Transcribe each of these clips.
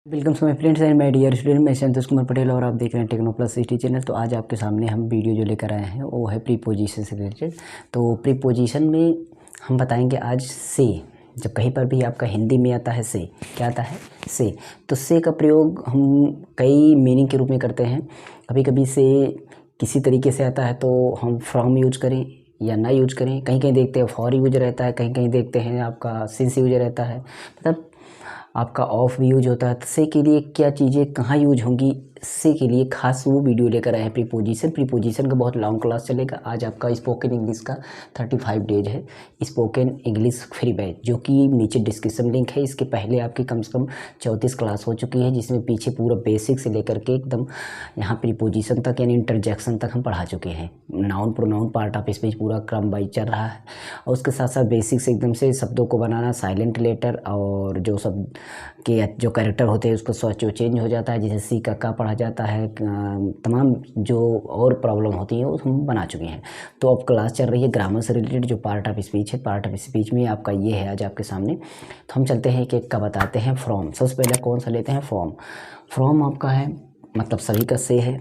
Welcome so my friends and my dear student. मैं संतोष कुमार पटेल और आप देख रहे हैं टेक्नो प्लस सिटी चैनल। तो आज आपके सामने हम वीडियो जो लेकर आए हैं वो है प्रीपोजिशन से रिलेटेड। तो प्रीपोजिशन में हम बताएंगे आज से। जब कहीं पर भी आपका हिंदी में आता है से, क्या आता है से, तो से का प्रयोग हम कई मीनिंग के रूप में करते हैं। कभी कभी से किसी तरीके से आता है तो हम फ्रॉम यूज करें या ना यूज करें। कहीं कहीं देखते हैं फॉर यूज रहता है, कहीं कहीं देखते हैं आपका सिंस यूज रहता है, मतलब आपका ऑफ भी यूज होता है। तो से के लिए क्या चीज़ें कहाँ यूज होंगी, से के लिए खास वो वीडियो लेकर आए हैं प्रीपोजिशन का बहुत लॉन्ग क्लास चलेगा। आज आपका स्पोकन इंग्लिश का 35 डेज है स्पोकन इंग्लिश फ्री बैच, जो कि नीचे डिस्क्रिप्शन लिंक है। इसके पहले आपकी कम से कम 34 क्लास हो चुकी है, जिसमें पीछे पूरा बेसिक से लेकर के एकदम यहाँ प्रीपोजिशन तक यानी इंटरजेक्शन तक हम पढ़ा चुके हैं। Noun pronoun part of speech पूरा क्रम वाइज चल रहा है, और उसके साथ साथ बेसिक्स एकदम से शब्दों को बनाना, साइलेंट लेटर और जो सब के जो कैरेक्टर होते हैं उसको स्विच चेंज हो जाता है, जैसे सी का पढ़ा जाता है। तमाम जो और प्रॉब्लम होती है वो हम बना चुके हैं। तो अब क्लास चल रही है ग्रामर से रिलेटेड, जो पार्ट ऑफ स्पीच है। पार्ट ऑफ स्पीच में आपका ये है आज आपके सामने। तो हम चलते हैं एक का बताते हैं। फ्रॉम सबसे पहले कौन सा लेते हैं, फ्रॉम। फ्रॉम आपका है मतलब सभी का से है।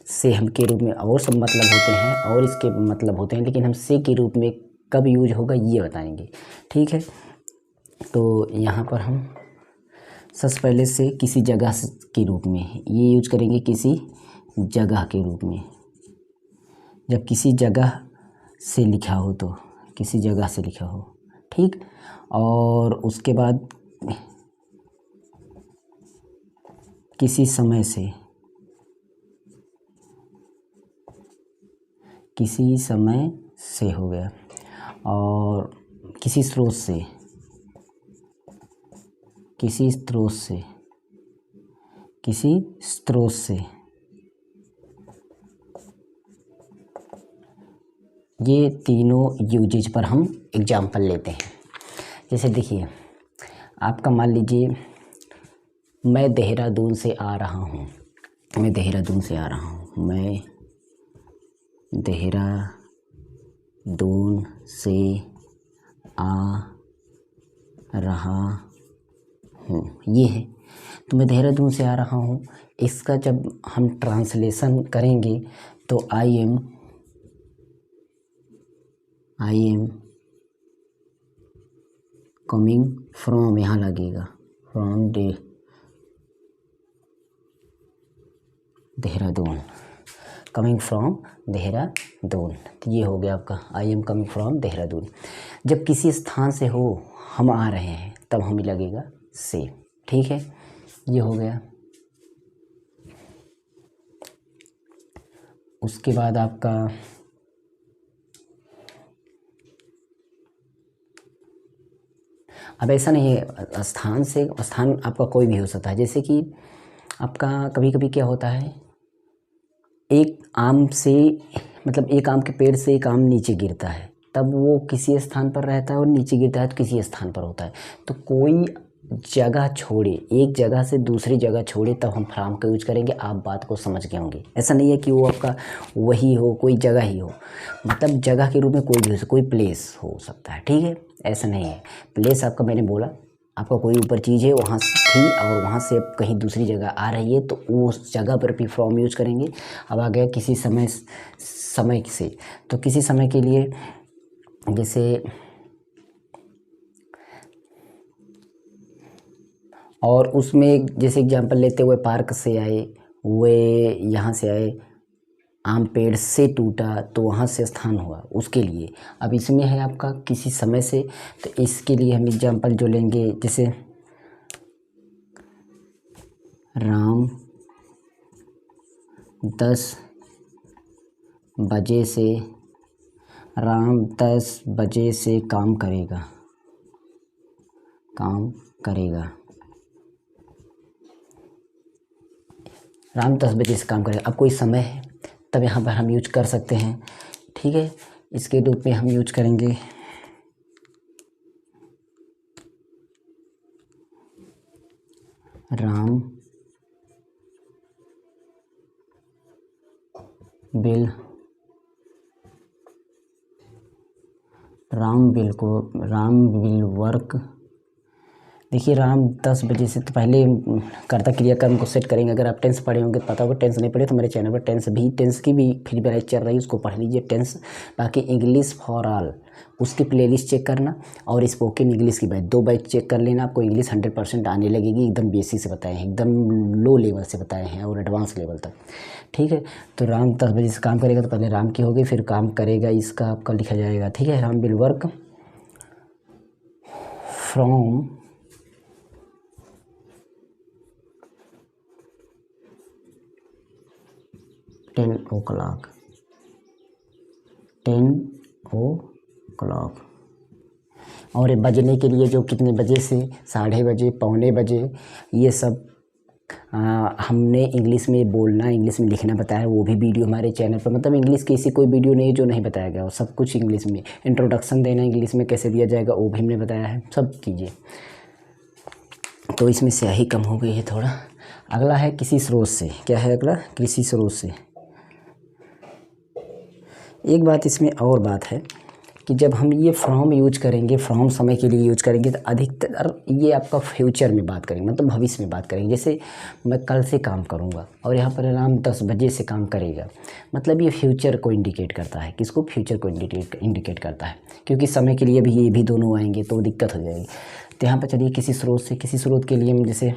से हम के रूप में और सब मतलब होते हैं और इसके मतलब होते हैं, लेकिन हम से के रूप में कब यूज होगा ये बताएंगे, ठीक है। तो यहाँ पर हम सबसे पहले से किसी जगह के रूप में ये यूज करेंगे, किसी जगह के रूप में। जब किसी जगह से लिखा हो तो किसी जगह से लिखा हो, ठीक। और उसके बाद किसी समय से, किसी समय से हो गया। और किसी स्रोत से, किसी स्रोत से, किसी स्रोत से। ये तीनों यूजेज पर हम एग्जाम्पल लेते हैं। जैसे देखिए, आपका मान लीजिए मैं देहरादून से आ रहा हूँ, मैं देहरादून से आ रहा हूँ, मैं देहरादून से आ रहा हूँ, ये है। तो मैं देहरादून से आ रहा हूँ, इसका जब हम ट्रांसलेशन करेंगे तो आई एम कमिंग फ्रॉम, यहाँ लगेगा from Dehradun, coming from Dehradun. तो ये हो गया आपका I am coming from Dehradun. जब किसी स्थान से हो, हम आ रहे हैं, तब हमें लगेगा से, ठीक है। ये हो गया। उसके बाद आपका अब ऐसा नहीं है, स्थान से स्थान आपका कोई भी हो सकता है। जैसे कि आपका कभी कभी क्या होता है, एक आम से मतलब एक आम के पेड़ से एक आम नीचे गिरता है, तब वो किसी स्थान पर रहता है, और नीचे गिरता है तो किसी स्थान पर होता है। तो कोई जगह छोड़े, एक जगह से दूसरी जगह छोड़े, तब हम फ्रॉम का यूज करेंगे। आप बात को समझ गए होंगे। ऐसा नहीं है कि वो आपका वही हो, कोई जगह ही हो, मतलब जगह के रूप में कोई भी हो, कोई प्लेस हो सकता है, ठीक है। ऐसा नहीं है, प्लेस आपका मैंने बोला आपका कोई ऊपर चीज़ है वहाँ से थी और वहाँ से अब कहीं दूसरी जगह आ रही है, तो उस जगह पर भी फ्रॉम यूज करेंगे। अब आ गया किसी समय से, तो किसी समय के लिए जैसे और उसमें जैसे एग्जांपल लेते हुए पार्क से आए, वे यहाँ से आए, आम पेड़ से टूटा तो वहाँ से स्थान हुआ उसके लिए। अब इसमें है आपका किसी समय से, तो इसके लिए हम एग्जांपल जो लेंगे, जैसे राम 10 बजे से, राम 10 बजे से काम करेगा, काम करेगा। राम 10 बजे से काम करेगा। अब कोई समय है, तब यहाँ पर हम यूज कर सकते हैं, ठीक है। इसके रूप में हम यूज करेंगे राम विल वर्क देखिए राम 10 बजे से तो पहले कर्ता क्रियाक्रम को सेट करेंगे। अगर आप टेंस पढ़े होंगे तो पता होगा, टेंस नहीं पढ़े तो मेरे चैनल पर टेंस की भी फ्री बैच चल रही है, उसको पढ़ लीजिए टेंस। बाकी इंग्लिश फॉर ऑल उसकी प्लेलिस्ट चेक करना, और स्पोकन इंग्लिश की बैच 2 बैच चेक कर लेना। आपको इंग्लिश 100% आने लगेगी। एकदम बेसिक से बताए हैं, एकदम लो लेवल से बताए हैं और एडवांस लेवल तक। ठीक है, तो राम 10 बजे से काम करेगा तो पहले राम की होगी, फिर काम करेगा इसका आपका लिखा जाएगा। ठीक है, Ram will work from 10 o'clock 10 o'clock। और बजने के लिए जो कितने बजे से 8:30 पौने बजे, ये सब हमने इंग्लिश में बोलना, इंग्लिश में लिखना बताया। वो भी वीडियो हमारे चैनल पर, मतलब इंग्लिश की ऐसी कोई वीडियो नहीं है जो नहीं बताया गया हो, सब कुछ इंग्लिश में। इंट्रोडक्शन देना इंग्लिश में कैसे दिया जाएगा वो भी हमने बताया है, सब कीजिए। तो इसमें स्याही कम हो गई है थोड़ा। अगला है किसी स्रोत से। क्या है अगला? किसी स्रोत से। एक बात इसमें और बात है कि जब हम ये फ्रॉम यूज करेंगे, फ्रॉम समय के लिए यूज करेंगे, तो अधिकतर ये आपका फ्यूचर में बात करेंगे, मतलब भविष्य में बात करेंगे। जैसे मैं कल से काम करूँगा और यहाँ पर राम 10 बजे से काम करेगा, मतलब ये फ्यूचर को इंडिकेट करता है। किसको? फ्यूचर को इंडिकेट करता है, क्योंकि समय के लिए भी ये भी दोनों आएंगे तो दिक्कत हो जाएगी। तो यहाँ पर चलिए किसी स्रोत से, किसी स्रोत के लिए हम जैसे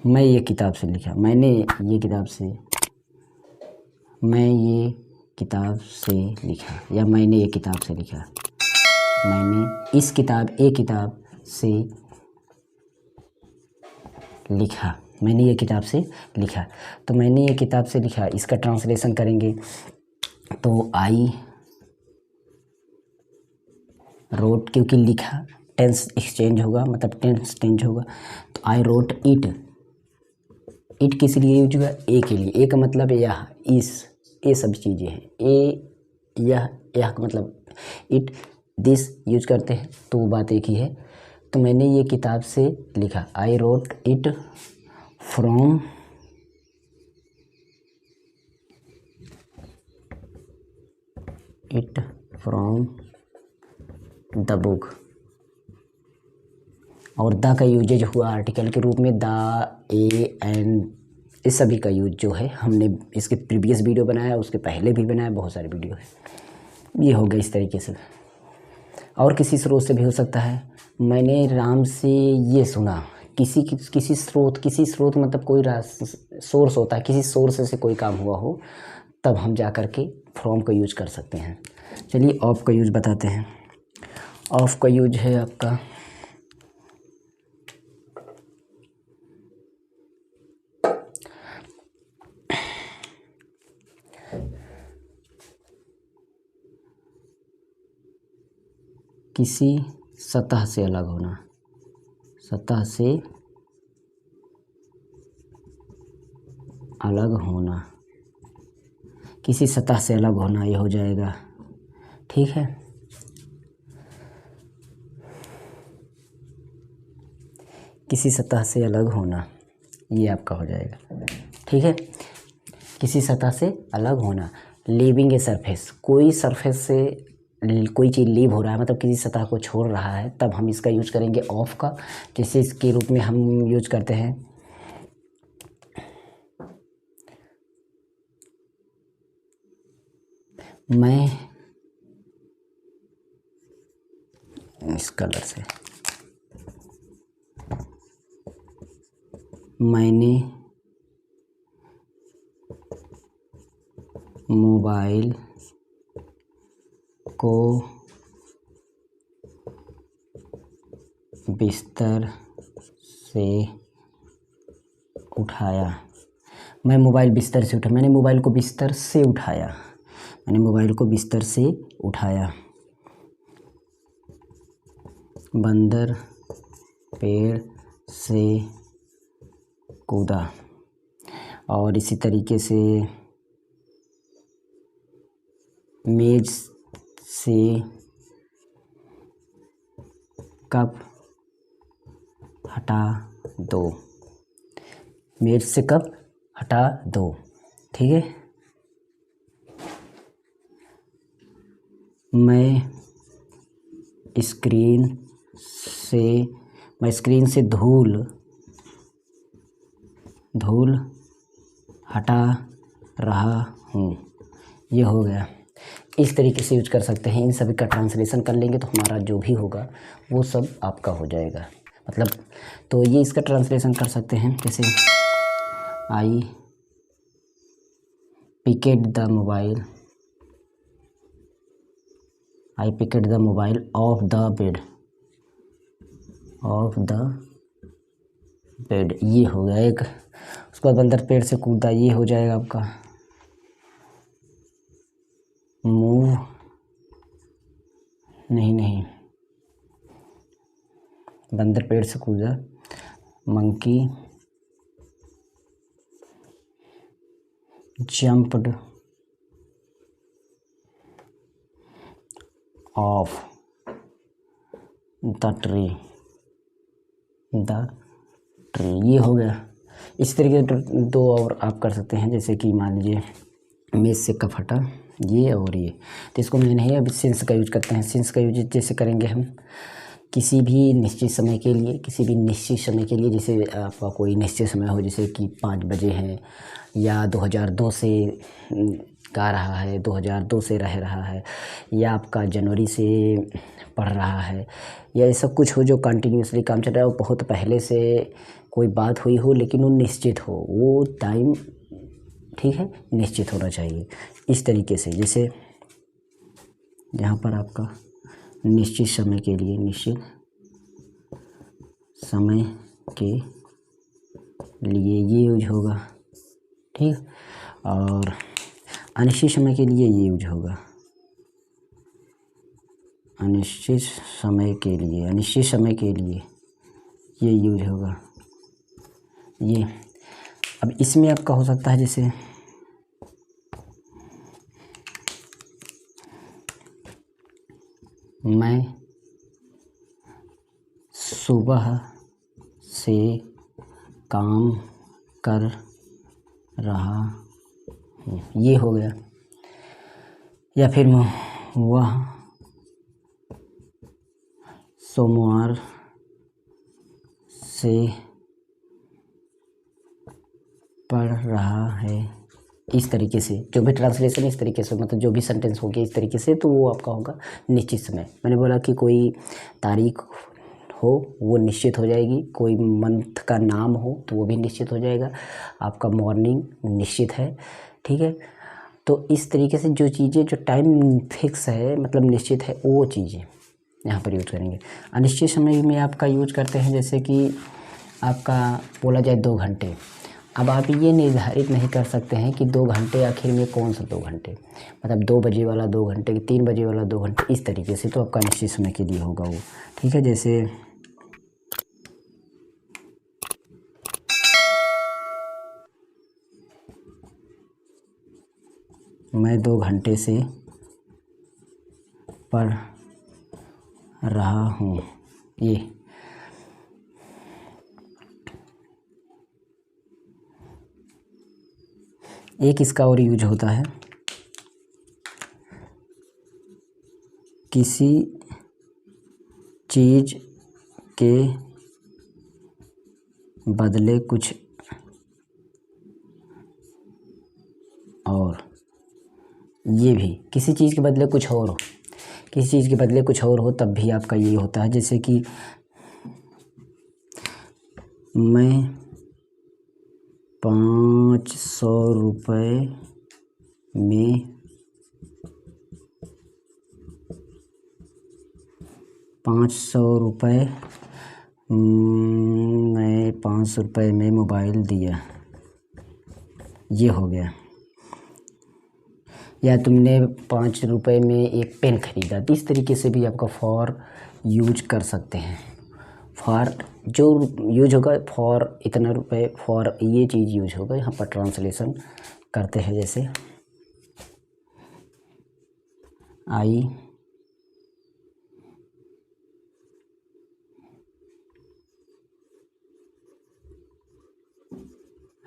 मैं ये किताब से लिखा, मैं ये किताब से लिखा, या मैंने ये किताब से लिखा, मैंने इस किताब से लिखा, मैंने ये किताब से लिखा। तो मैंने ये किताब से लिखा, इसका ट्रांसलेशन करेंगे तो आई रोट, क्योंकि लिखा टेंस एक्सचेंज होगा, मतलब टेंस चेंज होगा। तो आई रोट इट, इट किस लिए यूज हुआ? ए के लिए। ए का मतलब यह, इस, ये सब चीज़ें हैं। ए, यह का मतलब इट, दिस यूज करते हैं, तो वो बात एक ही है। तो मैंने ये किताब से लिखा, I wrote it from the book. और द का यूजेज हुआ आर्टिकल के रूप में, द, ए, एंड, इस सभी का यूज जो है हमने इसके प्रीवियस वीडियो बनाया, उसके पहले भी बनाया, बहुत सारे वीडियो है। ये हो गया इस तरीके से। और किसी स्रोत से भी हो सकता है। मैंने राम से ये सुना, किसी स्रोत मतलब कोई सोर्स होता है, किसी सोर्स से कोई काम हुआ हो, तब हम जा कर के फ्रॉम का यूज कर सकते हैं। चलिए ऑफ का यूज बताते हैं। ऑफ का यूज है आपका किसी सतह से अलग होना, सतह से अलग होना, किसी सतह से अलग होना, ये हो जाएगा। ठीक है, किसी सतह से अलग होना, ये आपका हो जाएगा। ठीक है, किसी सतह से अलग होना। लीविंग ए सरफेस, कोई सरफेस से कोई चीज़ लीव हो रहा है, मतलब किसी सतह को छोड़ रहा है, तब हम इसका यूज करेंगे ऑफ का। जैसे इसके रूप में हम यूज करते हैं मैं, इस कलर से, मैंने मोबाइल को बिस्तर से उठाया। मैं मोबाइल बिस्तर से उठा, मैंने मोबाइल को बिस्तर से उठाया, मैंने मोबाइल को बिस्तर से उठाया। बंदर पेड़ से कूदा। और इसी तरीके से मेज से कप हटा दो। मेज से कप हटा दो। ठीक है, मैं स्क्रीन से धूल हटा रहा हूँ। ये हो गया। इस तरीके से यूज कर सकते हैं। इन सभी का ट्रांसलेशन कर लेंगे तो हमारा जो भी होगा वो सब आपका हो जाएगा। मतलब तो ये इसका ट्रांसलेशन कर सकते हैं, जैसे I picked the mobile of the bed. ये हो गया एक। उसके बाद बंदर पेड़ से कूदा, ये हो जाएगा आपका मूव। नहीं, बंदर पेड़ से कूदा, monkey jumped of the tree. ये हो गया। इस तरीके से दो और आप कर सकते हैं, जैसे कि मान लीजिए मेज से कप हटा, ये और ये। तो इसको मैं नहीं, अभी सिंस का यूज करते हैं। सिंस का यूज जैसे करेंगे हम किसी भी निश्चित समय के लिए, जैसे आपका कोई निश्चित समय हो, जैसे कि 5 बजे है या 2002 से गा रहा है, 2002 से रह रहा है, या आपका जनवरी से पढ़ रहा है, या ऐसा कुछ हो जो कंटिन्यूसली काम चल रहा है, और बहुत पहले से कोई बात हुई हो लेकिन वो निश्चित हो, वो टाइम ठीक है निश्चित होना चाहिए। इस तरीके से जैसे यहाँ पर आपका निश्चित समय के लिए ये यूज होगा। ठीक, और अनिश्चित समय के लिए ये यूज होगा। अनिश्चित समय के लिए ये यूज होगा। ये अब इसमें आपका हो सकता है, जैसे मैं सुबह से काम कर रहा हूँ, ये हो गया। या फिर वह सोमवार से पढ़ रहा है। इस तरीके से जो भी ट्रांसलेशन इस तरीके से, मतलब जो भी सेंटेंस हो गया इस तरीके से, तो वो आपका होगा निश्चित समय। मैंने बोला कि कोई तारीख हो वो निश्चित हो जाएगी, कोई मंथ का नाम हो तो वो भी निश्चित हो जाएगा, आपका मॉर्निंग निश्चित है। ठीक है, तो इस तरीके से जो चीज़ें जो टाइम फिक्स है, मतलब निश्चित है, वो चीज़ें यहाँ पर यूज करेंगे। अनिश्चित समय में आपका यूज करते हैं, जैसे कि आपका बोला जाए 2 घंटे। अब आप ये निर्धारित नहीं कर सकते हैं कि 2 घंटे आखिर में कौन सा 2 घंटे, मतलब 2 बजे वाला 2 घंटे, 3 बजे वाला 2 घंटे, इस तरीके से। तो आपका निश्चित समय के लिए होगा वो। ठीक है, जैसे मैं 2 घंटे से पढ़ रहा हूँ। ये एक इसका और यूज होता है, किसी चीज़ के बदले कुछ और। ये भी किसी चीज़ के बदले कुछ और हो, किसी चीज़ के बदले कुछ और हो तब भी आपका ये होता है। जैसे कि मैं 500 रुपये में 500 रुपये मैं 500 रुपये में मोबाइल दिया, ये हो गया। या तुमने 5 रुपये में एक पेन खरीदा, तो इस तरीके से भी आपका फॉर यूज कर सकते हैं। फॉर जो यूज होगा, फॉर इतना रुपये, फॉर ये चीज़ यूज होगा। यहाँ पर ट्रांसलेशन करते हैं, जैसे I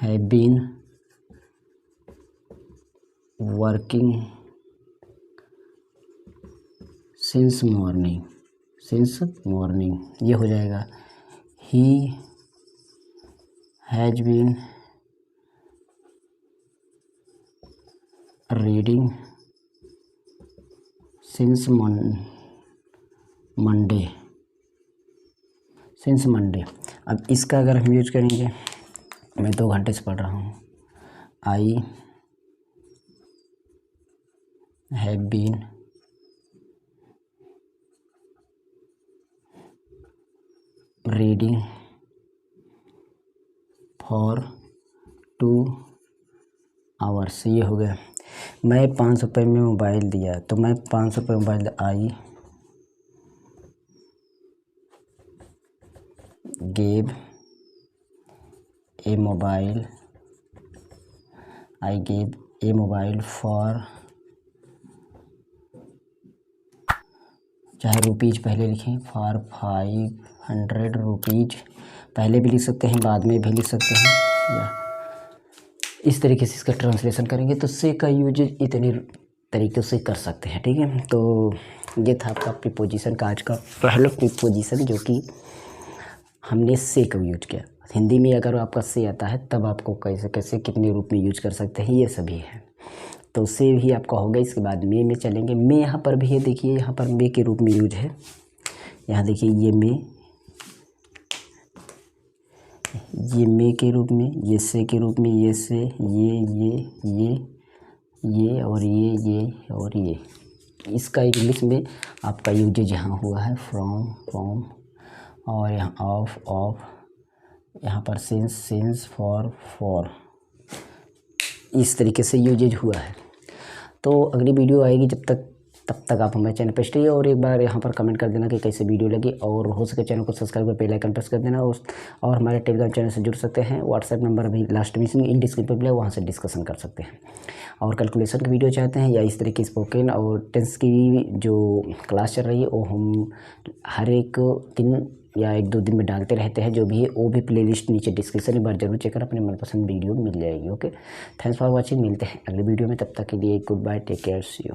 have been working since morning ये हो जाएगा। He has been reading since Monday. अब इसका अगर हम यूज करेंगे, मैं 2 घंटे से पढ़ रहा हूँ। I have been reading for 2 hours. ये हो गया। मैं 500 रुपये में मोबाइल दिया, तो मैं 500 रुपये mobile I gave a mobile for, चाहे रुपीज़ पहले लिखें, फॉर 500 रुपीज़ पहले भी लिख सकते हैं, बाद में भी लिख सकते हैं, या इस तरीके से इसका ट्रांसलेशन करेंगे तो से का यूज इतने तरीक़ों से कर सकते हैं। ठीक है, तो ये था आपका प्रीपोजिशन का आज का पहला प्रीपोजिशन, जो कि हमने से का यूज किया। हिंदी में अगर आपका से आता है तब आपको कैसे कैसे कितने रूप में यूज कर सकते हैं, ये सभी है। तो से भी आपका होगा। इसके बाद में चलेंगे। में यहाँ पर भी है, देखिए यहाँ पर में के रूप में यूज है। यहाँ देखिए ये में के रूप में, ये से के रूप में, ये से, ये और ये। इसका इंग्लिश में आपका यूजेज यहाँ हुआ है फ्रॉम, और यहाँ ऑफ, यहाँ पर सिंस, फॉर, इस तरीके से यूजेज हुआ है। तो अगली वीडियो आएगी, तब तक आप हमारे चैनल पर स्टे, और एक बार यहाँ पर कमेंट कर देना कि कैसे वीडियो लगी, और हो सके चैनल को सब्सक्राइब कर बेल आइकन प्रेस कर देना, और हमारे टेलीग्राम चैनल से जुड़ सकते हैं। व्हाट्सएप नंबर अभी लास्ट में इन डिस्क्रिप्शन पर, वहाँ से डिस्कशन कर सकते हैं। और कैलकुलेशन की वीडियो चाहते हैं या इस तरह की स्पोकन और टेंस की जो क्लास चल रही है, वो हम हर एक दिन या 1-2 दिन में डालते रहते हैं। जो भी है वो भी प्लेलिस्ट नीचे डिस्क्रिप्शन में बार जरूर चेक कर, अपने मनपसंद वीडियो मिल जाएगी। Okay, thanks for watching. मिलते हैं अगले वीडियो में, तब तक के लिए goodbye, take care, see you.